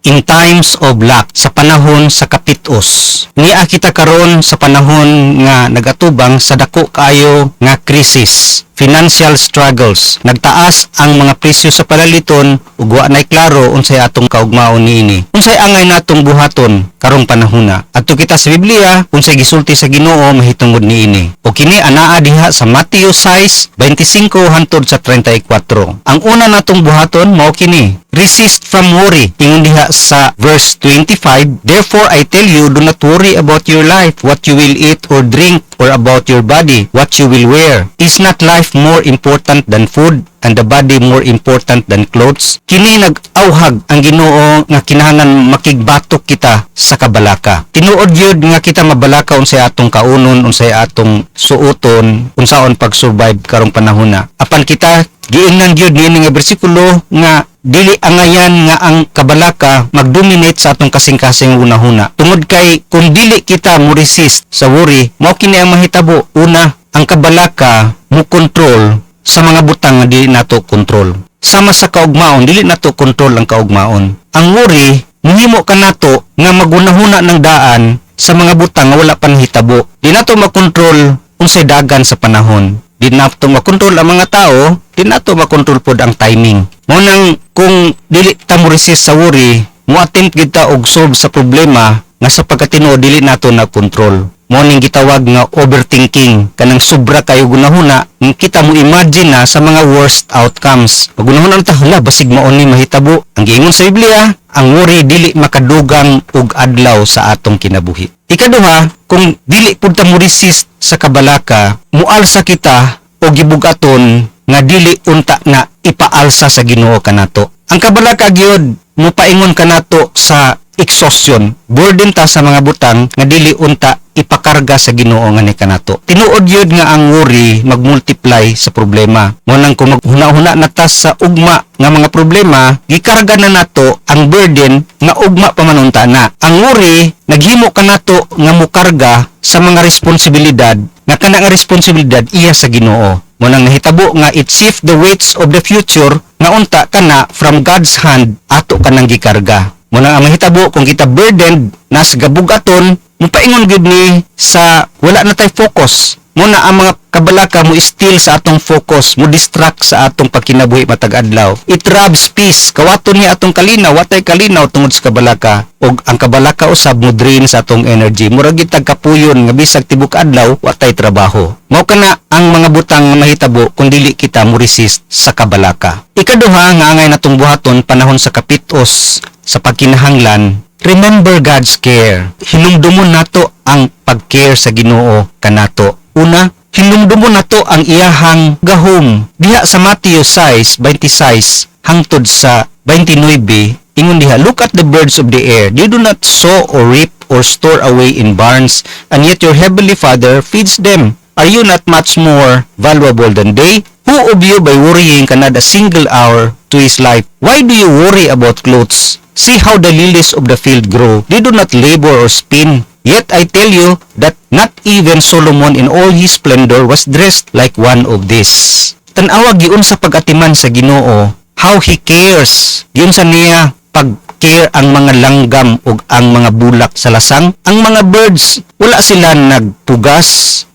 In times of lack, sa panahon sa kapitos. Niya kita karon sa panahon nga nagatubang sa dako kaayo nga krisis. Financial struggles. Nagtaas ang mga presyo sa palaliton ug wa nay klaro unsay atong kaugmaon niini. Unsay angay natong buhaton karong panahona. Adto kita sa Biblia unsay gisulti sa Ginoo mahitungod niini. O kini anaa diha sa Mateo 6:25 hangtod sa 34. Ang una natong buhaton mao kini. Resist from worry. Ingon diha sa verse 25, therefore I tell you, do not worry about your life, what you will eat or drink, or about your body, what you will wear. Is not life more important than food, and the body more important than clothes? Kini nag-awhag ang Ginoo nga kinahanglan makigbatok kita sa kabalaka. Tinuod yun nga kita mabalaka unsay atong kaunon, unsay atong suoton, unsaon pag-survive karong panahona. Apan kita giingnan gyud niini nga bersikulo nga dili angayan nga ang kabalaka magdominate sa atong kasing-kasing unahuna. Tungod kay kung dili kita mo resist sa worry, mao kini ang mahitabo. Una, ang kabalaka mo control sa mga butang nga dili nato control. Sama sa kaugmaon, dili nato control ang kaugmaon. Ang worry, muhimo ka nato nga magunahuna ng daan sa mga butang nga wala pa nahitabo. Di nato makontrol unsay dagan sa panahon. Di nato makontrol ang mga tao, di nato makontrol pod ang timing. Mo nang kung dili ta mo resist sa worry, mo attempt kita og solve sa problema nga sa pagkatinuod dili nato na control. Mo ning gitawag nga overthinking, kanang sobra kayo gunahuna, kita mo imagine na sa mga worst outcomes. Magunahuna ta hala basig mao ni mahitabo. Ang giingon sa Biblia, ang worry dili makadugang og adlaw sa atong kinabuhi. Ikaduha, kung dili pud ta mo resist sa kabalaka, mualsa kita o gibugaton nga dili unta na ipaalsa sa Ginoo kanato. Ang kabalaka gyud mo paingon kanato sa exhaustion, burden ta sa mga butang nga dili unta ipakarga sa Ginoo nga ni kanato. Tinuod yun nga ang worry magmultiply sa problema. Mo nang kung maghuna-huna na ta sa ugma nga mga problema, gikarga na nato ang burden nga ugma pamanunta na. Ang worry naghimo kanato nga mukarga sa mga responsibilidad nga kana nga responsibilidad iya sa Ginoo. Mo nang nahitabo nga it shift the weights of the future nga unta kana from God's hand ato kanang gikarga. Muna ang mahitabo kung kita burdened na sa gabugaton, mupaingon gud ni sa wala na tay focus. Muna ang mga kabalaka mo steal sa atong focus, mo distract sa atong pagkinabuhi matag adlaw. It robs peace. Kawaton ni atong kalinaw, watay kalinaw tungod sa kabalaka. Og ang kabalaka usab mo drain sa atong energy. Murag gitag kapuyon nga bisag tibok adlaw, watay trabaho. Mao kana ang mga butang nga mahitabo kung dili kita mo resist sa kabalaka. Ikaduha nga angay natong buhaton panahon sa kapitos sa pagkinahanglan, remember God's care. Hinumdumon nato ang pag-care sa Ginoo kanato. Una, hinumdumon nato ang iyahang gahom. Diha sa Mateo 6:26 hangtod sa 29, ingon diha, look at the birds of the air. They do not sow or reap or store away in barns, and yet your heavenly Father feeds them. Are you not much more valuable than they? Who of you by worrying can add a single hour to his life? Why do you worry about clothes? See how the lilies of the field grow. They do not labor or spin. Yet I tell you that not even Solomon in all his splendor was dressed like one of these. Tanawa giun sa pag-atiman sa Ginoo, how he cares. Giun sa niya pag-care ang mga langgam ug ang mga bulak sa lasang. Ang mga birds, wala sila nagpugas,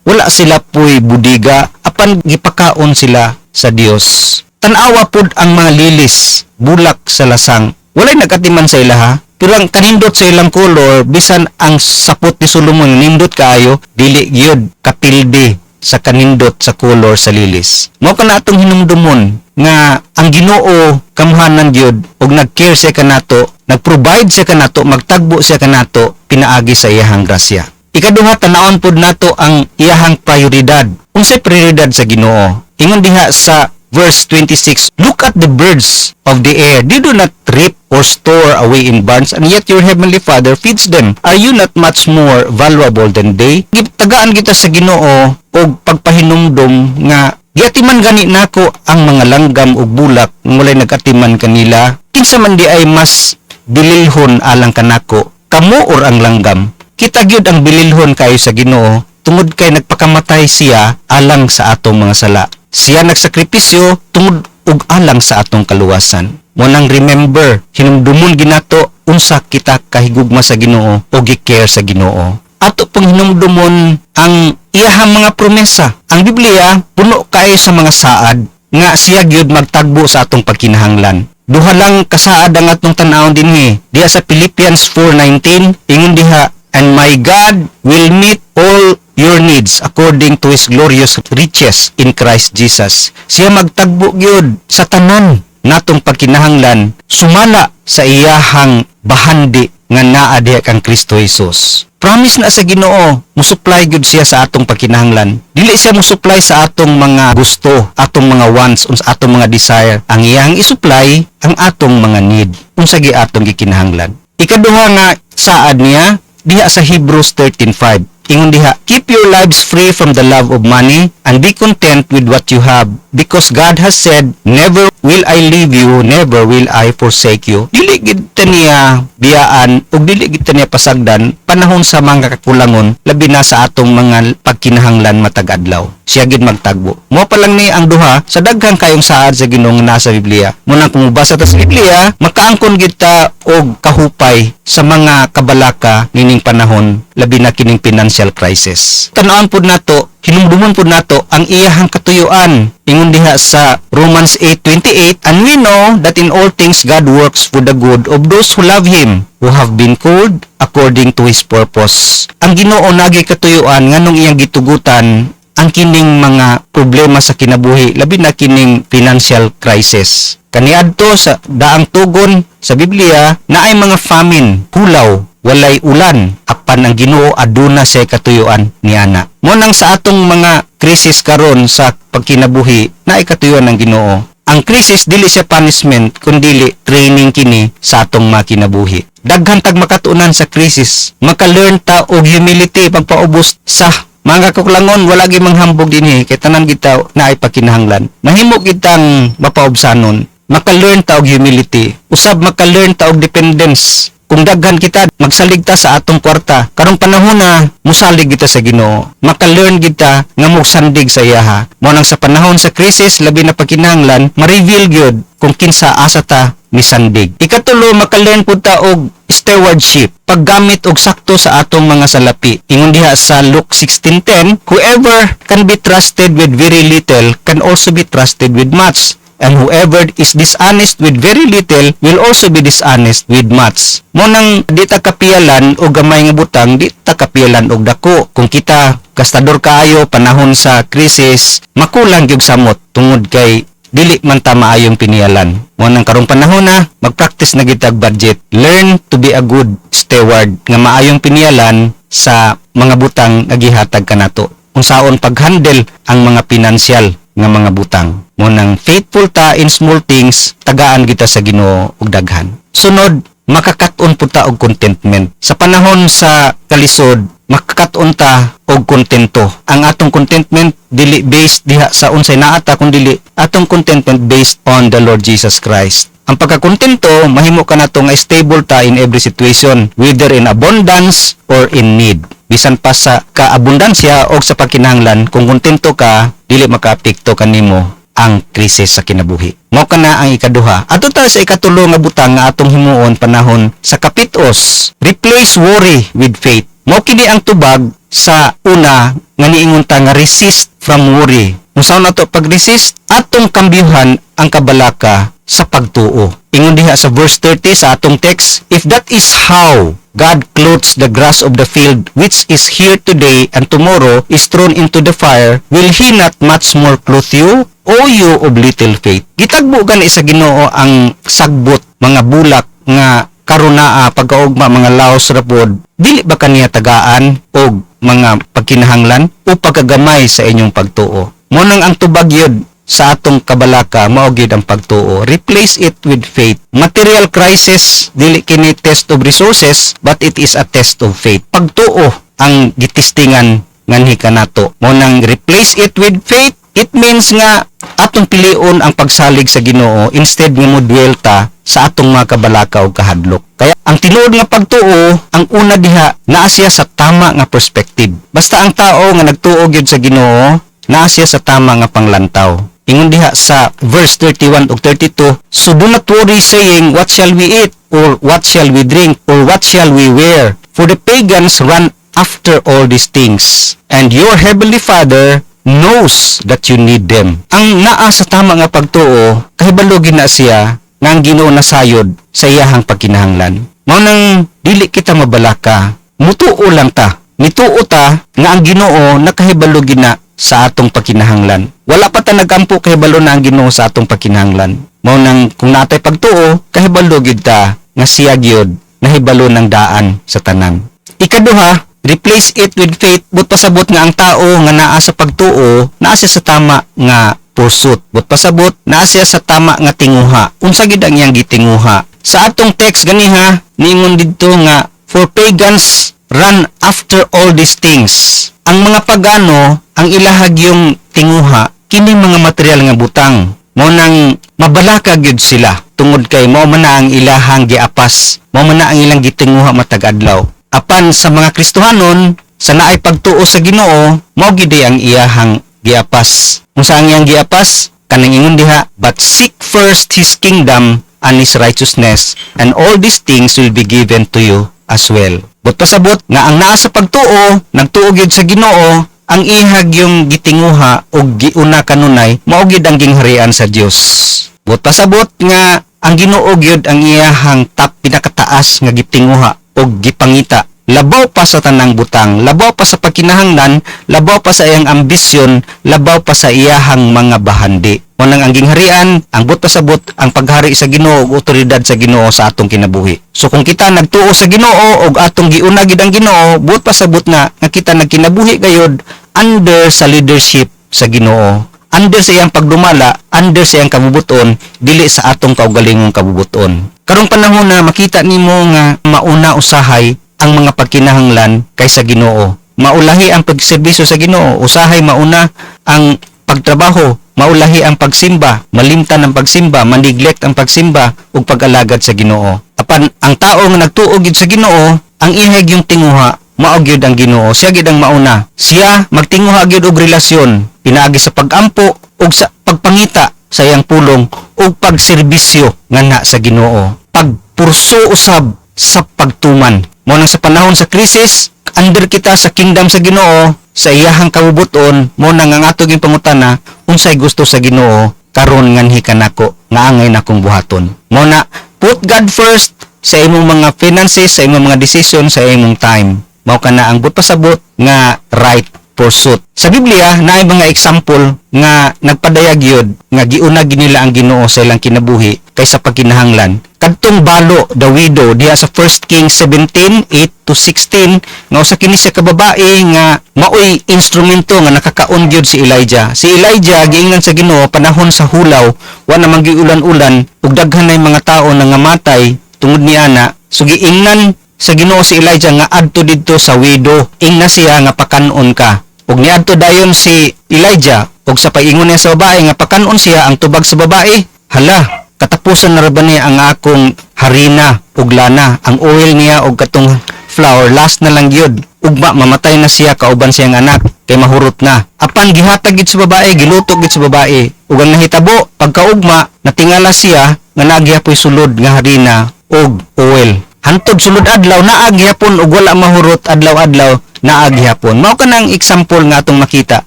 wala sila puy budiga, apan gipakaon sila sa Dios. Tanawa pud ang mga lilis, bulak sa lasang. Walay nagatiman sa ila ha. Pero ang kanindot sa ilang kolor, bisan ang sapot ni Solomon nindot kaayo, dili gyud kapildi sa kanindot sa kolor sa lilis. Mao kana atong hinumdumon nga ang Ginoo kamuhanan gyud og nag-care siya kanato, nag-provide siya kanato, magtagbo siya kanato pinaagi sa iyahang grasya. Ikaduha, tanawon pud nato ang iyahang prioridad. Unsay prioridad sa Ginoo? Ingon diha sa verse 26, look at the birds of the air. They do not reap or store away in barns, and yet your heavenly Father feeds them. Are you not much more valuable than they? Tagaan kita sa Ginoo og pagpahinumdom nga giatiman gani nako ang mga langgam ug bulak mulay nagatiman kanila. Kinsa man di ay mas bililhon alang kanako, kamo or ang langgam? Kita gyud ang bililhon kayo sa Ginoo tungod kay nagpakamatay siya alang sa atong mga sala. Siya nagsakripisyo tungod og alang sa atong kaluwasan. Mo nang remember, hinumdumon ginato unsa kita kahigugma sa Ginoo o gi-care sa Ginoo. Ato pong hinumdumon ang iyahang mga promesa. Ang Biblia puno kayo sa mga saad nga siya gyud magtagbo sa atong pagkinahanglan. Duha lang kasaad ang atong tan-awon dinhi. Diha sa Philippians 4:19 ingon diha, "And my God will meet all your needs according to His glorious riches in Christ Jesus." Siya magtagbo gyud sa tanan natong pagkinahanglan sumala sa iyahang bahandi nga naa diha kang Kristo Jesus. Promise na sa Ginoo, musupply gyud siya sa atong pagkinahanglan. Dili siya musupply sa atong mga gusto, atong mga wants, sa atong mga desire. Ang iyang isupply ang atong mga need, unsa gi atong gikinahanglan. Ikaduha nga saad niya diha sa Hebrews 13:5. Ingon diha, "Keep your lives free from the love of money and be content with what you have, because God has said, never will I leave you, never will I forsake you." Dili gid niya biyaan ug dili gid niya pasagdan panahon sa mga kakulangon, labi na sa atong mga pagkinahanglan matag adlaw. Siya gid magtagbo. Mo pa lang ni ang duha sa daghang kayong saad sa Ginoo nga nasa Biblia. Muna kung mubasa ta sa Biblia, makaangkon gid ta og kahupay sa mga kabalaka nining panahon, labi na kining financial crisis. Tan-awon pud nato, hinumdumon pud nato ang iyahang katuyuan. Ingon diha sa Romans 8:28, "And we know that in all things God works for the good of those who love Him, who have been called according to His purpose." Ang Ginoo nagay katuyuan nganong iyang gitugutan ang kining mga problema sa kinabuhi, labi na kining financial crisis. Kaniadto sa daang tugon sa Biblia na ay mga famine, hulaw, walay ulan, apan ang Ginoo aduna sa katuyuan niana. Mo nang sa atong mga krisis karon sa pagkinabuhi na ay katuyuan ng Ginoo. Ang krisis dili siya punishment kundi training kini sa atong mga kinabuhi. Daghan tag makatunan sa krisis, maka-learn ta og humility pagpaubos sa mga kakulangon. Wala gyud manghambog dinhi kay tanan kita na ay pagkinahanglan. Mahimo kitang mapaubsanon. Maka-learn ta og humility. Usab maka-learn ta og dependence. Kung daghan kita, magsalig ta sa atong kwarta. Karong panahon na, musalig kita sa Ginoo. Maka-learn kita nga mugsandig sa iyaha. Mo nang sa panahon sa krisis, labi na pagkinahanglan, ma-reveal gyud kung kinsa asa ta misandig. Ikatulo, maka-learn pud ta og stewardship, paggamit og sakto sa atong mga salapi. Ingon diha sa Luke 16:10, "Whoever can be trusted with very little can also be trusted with much. And whoever is dishonest with very little will also be dishonest with much." Mo nang di ta kapiyalan og gamay nga butang, di ta kapiyalan og dako. Kung kita gastador kaayo panahon sa krisis, makulang gyud samot tungod kay dili man ta maayong pinialan. Mo nang karong panahon na, mag-practice na gid tag budget. Learn to be a good steward nga maayong pinialan sa mga butang nga gihatag kanato. Unsaon pag-handle ang mga financial nga mga butang. Mo nang faithful ta in small things, tagaan kita sa Ginoo og daghan. Sunod, makakaton pud ta og contentment. Sa panahon sa kalisod, makakaton ta og kontento. Ang atong contentment dili based diha sa unsay naa ta kundi atong contentment based on the Lord Jesus Christ. Ang pagkakontento mahimo kanato nga stable ta in every situation, whether in abundance or in need. Bisan pa sa kaabundansya o sa pagkinahanglan, kung kontento ka, dili makaapekto kanimo ang krisis sa kinabuhi. Mao kana ang ikaduha. Ato ta sa ikatulo nga butang nga atong himuon panahon sa kapitos. Replace worry with faith. Mao kini ang tubag sa una nga niingon ta nga resist from worry. Unsa nato pag-resist? Atong kambyuhan ang kabalaka sa pagtuo. Ingon diha sa verse 30 sa atong text, "If that is how God clothes the grass of the field, which is here today and tomorrow is thrown into the fire, will He not much more clothe you, O you of little faith?" Gitagbo gani sa Ginoo ang sagbot, mga bulak nga karunaa pagkaugma mga laos ra pod. Dili ba kaniya tagaan og mga pagkinahanglan o pagkagamay sa inyong pagtuo? Mo nang ang tubag yun sa atong kabalaka mao gyud ang pagtuo. Replace it with faith. Material crisis dili kini test of resources, but it is a test of faith. Pagtuo ang gitistingan nganhi kanato. Mo nang replace it with faith, it means nga atong pilion ang pagsalig sa Ginoo instead nga modwell ta sa atong mga kabalaka o kahadlok. Kaya ang tinuod nga pagtuo, ang una diha naa siya sa tama nga perspective. Basta ang tao nga nagtuo gyud sa Ginoo, naa siya sa tama nga panglantaw. Ingon diha sa verse 31 ug 32, "So do not worry saying, what shall we eat? or what shall we drink, or what shall we wear? For the pagans run after all these things, and your heavenly Father knows that you need them. Ang naa sa tama nga pagtuo, kahibalogin na siya nga ang Ginoo nasayod sa iyahang pagkinahanglan. Mao nang dili kita mabalaka, mutuo lang ta. Mituo ta nga ang Ginoo nakahibalogin na sa atong pagkinahanglan. Wala pa ta nagampo kahibalo na ang Ginoo sa atong pagkinahanglan. Mao nang kung natay pagtuo, kahibalogin ta nga siya gyud nahibalo ng daan sa tanan. Ikaduha, replace it with faith. But pasabot nga ang tao nga naa sa pagtuo, naa siya sa tama nga pursuit. But pasabot naa siya sa tama nga tinguha. Unsa gid ang iyang gitinguha? Sa atong text ganiha, niingon didto nga for pagans run after all these things. Ang mga pagano, ang ilahag yung tinguha, kining mga material nga butang. Mo nang mabalaka gyud sila tungod kay mao man na ang ilahang giapas, mao man na ang ilang gitinguha matag adlaw. Apan sa mga Kristohanon, sa naay pagtuo sa Ginoo, mao gid ang iyahang giapas. Unsa ang iyang giapas? Kanang ingon diha, but seek first His kingdom and His righteousness, and all these things will be given to you as well. But pasabot nga ang naa sa pagtuo, nagtuo gyud sa Ginoo, ang ihag yung gitinguha o giuna kanunay, mao gyud ang gingharian sa Dios. But pasabot nga ang Ginoo gyud ang iyahang pinakataas nga gitinguha o gipangita. Labaw pa sa tanang butang, labaw pa sa pagkinahanglan, labaw pa sa iyang ambisyon, labaw pa sa iyahang mga bahandi. Munang ang gingharian, ang but pasabot, ang paghari sa Ginoo ug otoridad sa Ginoo sa atong kinabuhi. So kung kita nagtuo sa Ginoo ug atong giuna gid ang Ginoo, but pasabot nga kita nagkinabuhi gayud under sa leadership sa Ginoo. Under sa iyang pagdumala, under sa iyang kabubuton, dili sa atong kaugalingong kabubuton. Karong panahon na makita nimo nga mauna usahay ang mga pagkinahanglan kaysa Ginoo. Maulahi ang pagserbisyo sa Ginoo, usahay mauna ang pagtrabaho, maulahi ang pagsimba, malimtan ang pagsimba, maneglect ang pagsimba ug pag-alagad sa Ginoo. Apan ang tao nga nagtuo gid sa Ginoo, ang ihag yung tinguha, mao gyud ang Ginoo, siya gid ang mauna. Siya magtinguha gyud og relasyon pinaagi sa pag-ampo ug sa pagpangita sa iyang pulong ug pagserbisyo nganha sa Ginoo. Pagpurso usab sa pagtuman. Mo nang sa panahon sa krisis, under kita sa kingdom sa Ginoo, sa iyahang kabubuton, mo nang ang ato ging pangutana, unsay gusto sa Ginoo karon nganhi kanako nga angay nakong buhaton. Mo na put God first sa imong mga finances, sa imong mga decision, sa imong time. Mao kana ang but pasabot nga right pursuit. Sa Biblia naay mga example nga nagpadayag yun nga giuna nila ang Ginoo sa ilang kinabuhi kaysa pagkinahanglan. Kadtong balo, the widow, diha sa 1 Kings 17:8-16, nga usa kini siya ka babae nga maoy instrumento nga nakakaon gyud si Elijah. Si Elijah giingnan sa Ginoo panahon sa hulaw, wa na magiulan-ulan ug daghan nay mga tawo nga namatay tungod niana. So giingnan sa Ginoo si Elijah nga adto didto sa widow, ingna siya nga pakanon ka. Ug niadto dayon si Elijah ug sa paingon niya sa babae nga pakanon siya ang tubag sa babae. Hala, katapusan na ra ba niya ang akong harina ug lana, ang oil niya ug katong flour last na lang gyud. Ugma mamatay na siya kauban siyang anak kay mahurot na. Apan gihatag gid sa babae, giluto gid sa babae. Ug ang nahitabo pagkaugma natingala siya nga nagyapoy sulod nga harina ug oil. Hantod sulod adlaw naag gyapon ug wala mahurot adlaw-adlaw naag gyapon. Mao kanang example nga atong makita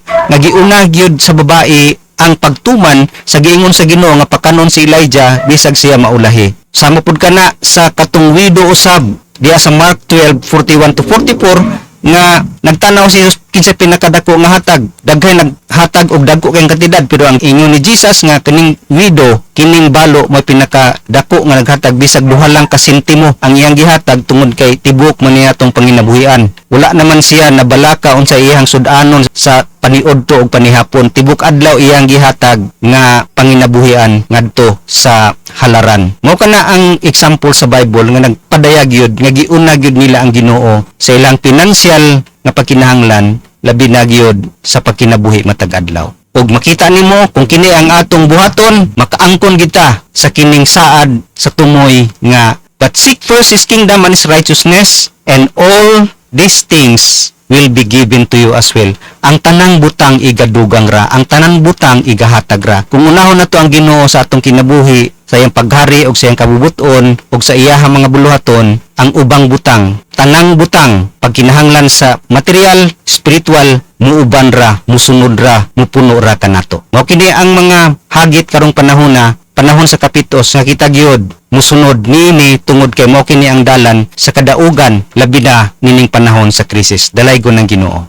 nga giuna gyud sa babae ang pagtuman sa giingon sa Ginoo nga pakanon si Elijah bisag siya maulahi. Sama pud kana sa katong widow usab diha sa Mark 12:41-44 nga nagtanaw siya kinsa pinakadako nga hatag, daghay naghatag og dagko kay kantidad, pero ang ingon ni Jesus nga kining widow, kining balo may pinakadako nga naghatag bisag duha lang ka sentimo ang iyang gihatag tungod kay tibok man niya tong panginabuhian. Wala naman siya nabalaka unsa iyang sudanon sa paniudto ug panihapon, tibok adlaw iyang gihatag nga panginabuhian ngadto sa halaran. Mao kana ang example sa Bible nga nagpadayag yun nga giuna gyud nila ang Ginoo sa ilang financial nga pagkinahanglan, labi na gyud sa pagkinabuhi matag adlaw. Ug makita nimo kung kini ang atong buhaton, makaangkon kita sa kining saad sa tumoy nga but seek first His kingdom and His righteousness, and all these things will be given to you as well. Ang tanang butang igadugang ra, ang tanang butang igahatag ra. Kung unahon na to ang Ginoo sa atong kinabuhi, sa iyang paghari o sa iyang kabubuton o sa iyahang mga buluhaton, ang ubang butang, tanang butang, pagkinahanglan sa material, spiritual, muuban ra, musunod ra, mupuno ra kanato. Mao kini ang mga hagit karong panahon sa kapitos nga kita gyud musunod niini tungod kay mao kini ang dalan sa kadaugan labi na nining panahon sa krisis. Dalaygon ng Ginoo.